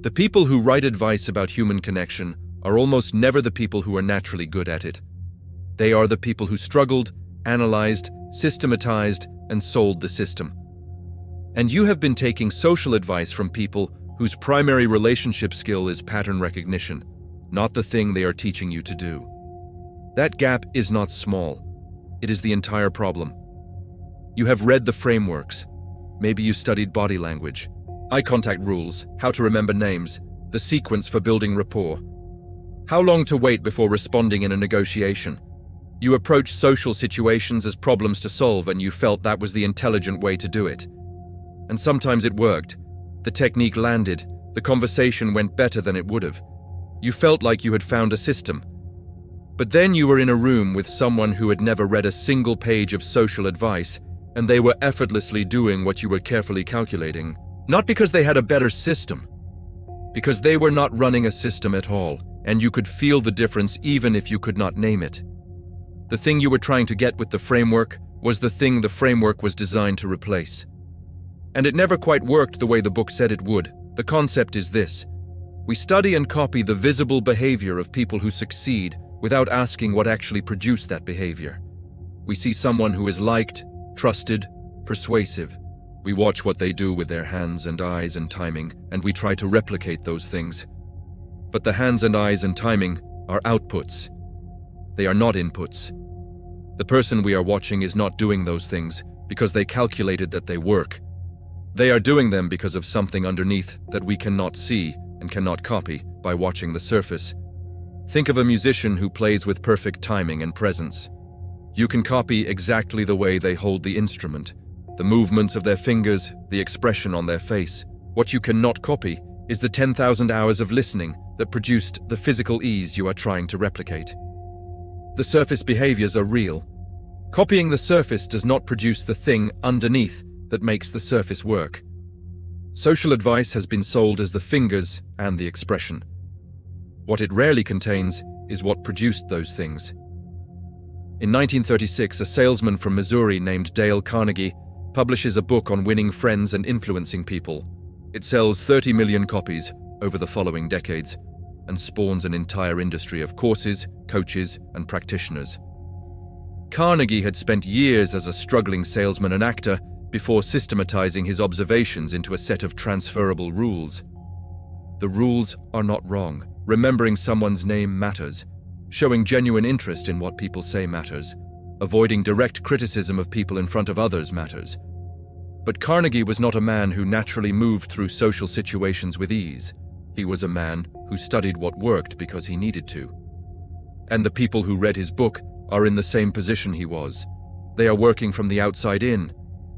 The people who write advice about human connection are almost never the people who are naturally good at it. They are the people who struggled, analyzed, systematized, and sold the system. And you have been taking social advice from people whose primary relationship skill is pattern recognition, not the thing they are teaching you to do. That gap is not small. It is the entire problem. You have read the frameworks. Maybe you studied body language, eye contact rules, how to remember names, the sequence for building rapport. How long to wait before responding in a negotiation? You approach social situations as problems to solve, and you felt that was the intelligent way to do it. And sometimes it worked. The technique landed. The conversation went better than it would have. You felt like you had found a system. But then you were in a room with someone who had never read a single page of social advice, and they were effortlessly doing what you were carefully calculating. Not because they had a better system, because they were not running a system at all, and you could feel the difference even if you could not name it. The thing you were trying to get with the framework was the thing the framework was designed to replace. And it never quite worked the way the book said it would. The concept is this: we study and copy the visible behavior of people who succeed without asking what actually produced that behavior. We see someone who is liked, trusted, persuasive. We watch what they do with their hands and eyes and timing, and we try to replicate those things. But the hands and eyes and timing are outputs. They are not inputs. The person we are watching is not doing those things because they calculated that they work. They are doing them because of something underneath that we cannot see and cannot copy by watching the surface. Think of a musician who plays with perfect timing and presence. You can copy exactly the way they hold the instrument, the movements of their fingers, the expression on their face. What you cannot copy is the 10,000 hours of listening that produced the physical ease you are trying to replicate. The surface behaviors are real. Copying the surface does not produce the thing underneath that makes the surface work. Social advice has been sold as the fingers and the expression. What it rarely contains is what produced those things. In 1936, a salesman from Missouri named Dale Carnegie publishes a book on winning friends and influencing people. It sells 30 million copies over the following decades and spawns an entire industry of courses, coaches, and practitioners. Carnegie had spent years as a struggling salesman and actor before systematizing his observations into a set of transferable rules. The rules are not wrong. Remembering someone's name matters. Showing genuine interest in what people say matters. Avoiding direct criticism of people in front of others matters. But Carnegie was not a man who naturally moved through social situations with ease. He was a man who studied what worked because he needed to. And the people who read his book are in the same position he was. They are working from the outside in.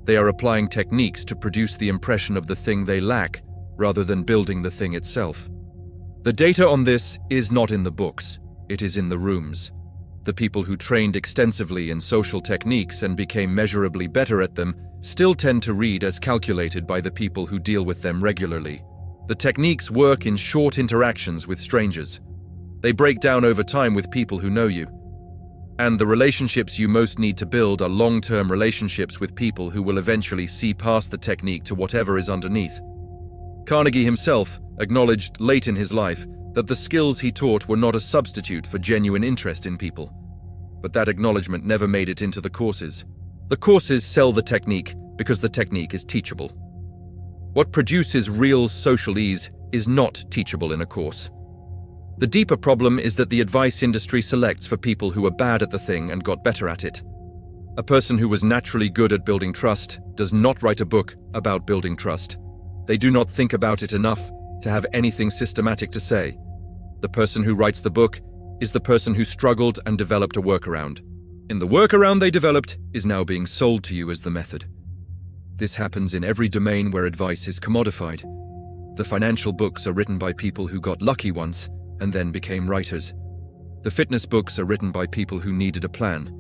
They are applying techniques to produce the impression of the thing they lack, rather than building the thing itself. The data on this is not in the books, it is in the rooms. The people who trained extensively in social techniques and became measurably better at them still tend to read as calculated by the people who deal with them regularly. The techniques work in short interactions with strangers. They break down over time with people who know you. And the relationships you most need to build are long-term relationships with people who will eventually see past the technique to whatever is underneath. Carnegie himself acknowledged late in his life that the skills he taught were not a substitute for genuine interest in people. But that acknowledgement never made it into the courses. The courses sell the technique because the technique is teachable. What produces real social ease is not teachable in a course. The deeper problem is that the advice industry selects for people who are bad at the thing and got better at it. A person who was naturally good at building trust does not write a book about building trust. They do not think about it enough to have anything systematic to say. The person who writes the book is the person who struggled and developed a workaround. And the workaround they developed is now being sold to you as the method. This happens in every domain where advice is commodified. The financial books are written by people who got lucky once and then became writers. The fitness books are written by people who needed a plan,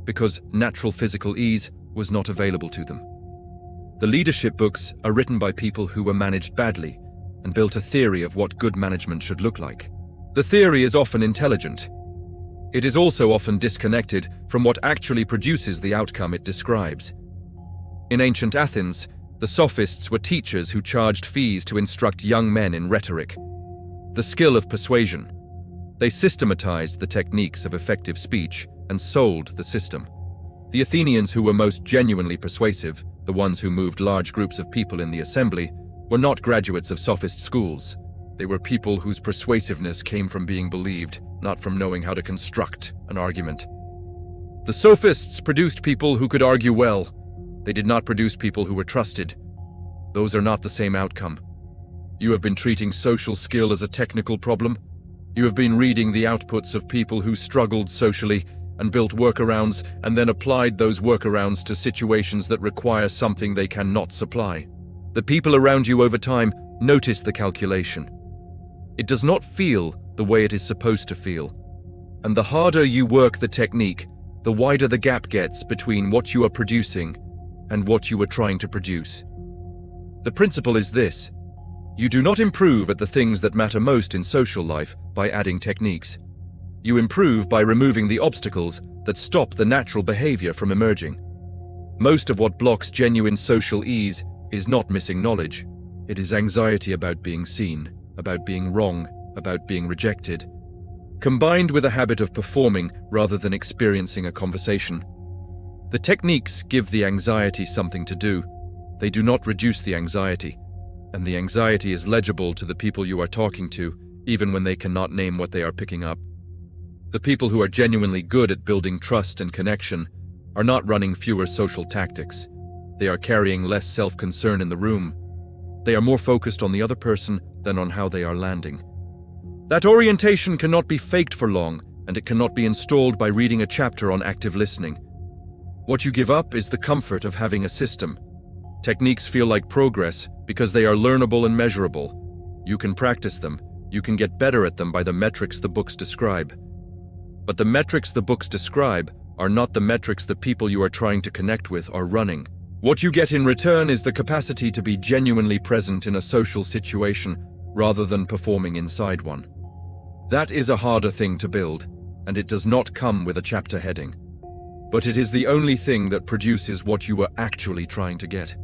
because natural physical ease was not available to them. The leadership books are written by people who were managed badly and built a theory of what good management should look like. The theory is often intelligent. It is also often disconnected from what actually produces the outcome it describes. In ancient Athens, The sophists were teachers who charged fees to instruct young men in rhetoric, the skill of persuasion. They systematized the techniques of effective speech and sold the system. The Athenians who were most genuinely persuasive, the ones who moved large groups of people in the assembly, were not graduates of sophist schools. They were people whose persuasiveness came from being believed, not from knowing how to construct an argument. The sophists produced people who could argue well. They did not produce people who were trusted. Those are not the same outcome. You have been treating social skill as a technical problem. You have been reading the outputs of people who struggled socially and built workarounds and then applied those workarounds to situations that require something they cannot supply. The people around you over time notice the calculation. It does not feel the way it is supposed to feel. And the harder you work the technique, the wider the gap gets between what you are producing and what you are trying to produce. The principle is this: you do not improve at the things that matter most in social life by adding techniques. You improve by removing the obstacles that stop the natural behavior from emerging. Most of what blocks genuine social ease is not missing knowledge. It is anxiety about being seen, about being wrong, about being rejected, combined with a habit of performing rather than experiencing a conversation. The techniques give the anxiety something to do. They do not reduce the anxiety, and the anxiety is legible to the people you are talking to, even when they cannot name what they are picking up. The people who are genuinely good at building trust and connection are not running fewer social tactics. They are carrying less self-concern in the room. They are more focused on the other person than on how they are landing. That orientation cannot be faked for long, and it cannot be installed by reading a chapter on active listening. What you give up is the comfort of having a system. Techniques feel like progress because they are learnable and measurable. You can practice them. You can get better at them by the metrics the books describe. But the metrics the books describe are not the metrics the people you are trying to connect with are running. What you get in return is the capacity to be genuinely present in a social situation rather than performing inside one. That is a harder thing to build, and it does not come with a chapter heading. But it is the only thing that produces what you were actually trying to get.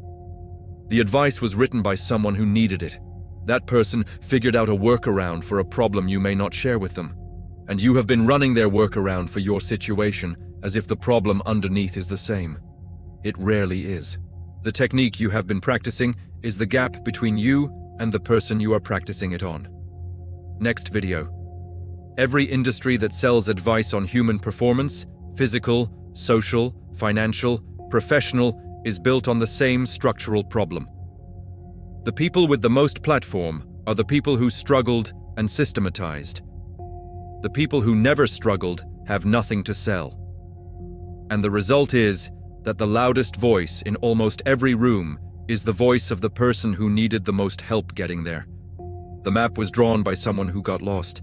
The advice was written by someone who needed it. That person figured out a workaround for a problem you may not share with them. And you have been running their workaround for your situation as if the problem underneath is the same. It rarely is. The technique you have been practicing is the gap between you and the person you are practicing it on. Next video. Every industry that sells advice on human performance, physical, social, financial, professional, is built on the same structural problem. The people with the most platform are the people who struggled and systematized. The people who never struggled have nothing to sell. And the result is that the loudest voice in almost every room is the voice of the person who needed the most help getting there. The map was drawn by someone who got lost.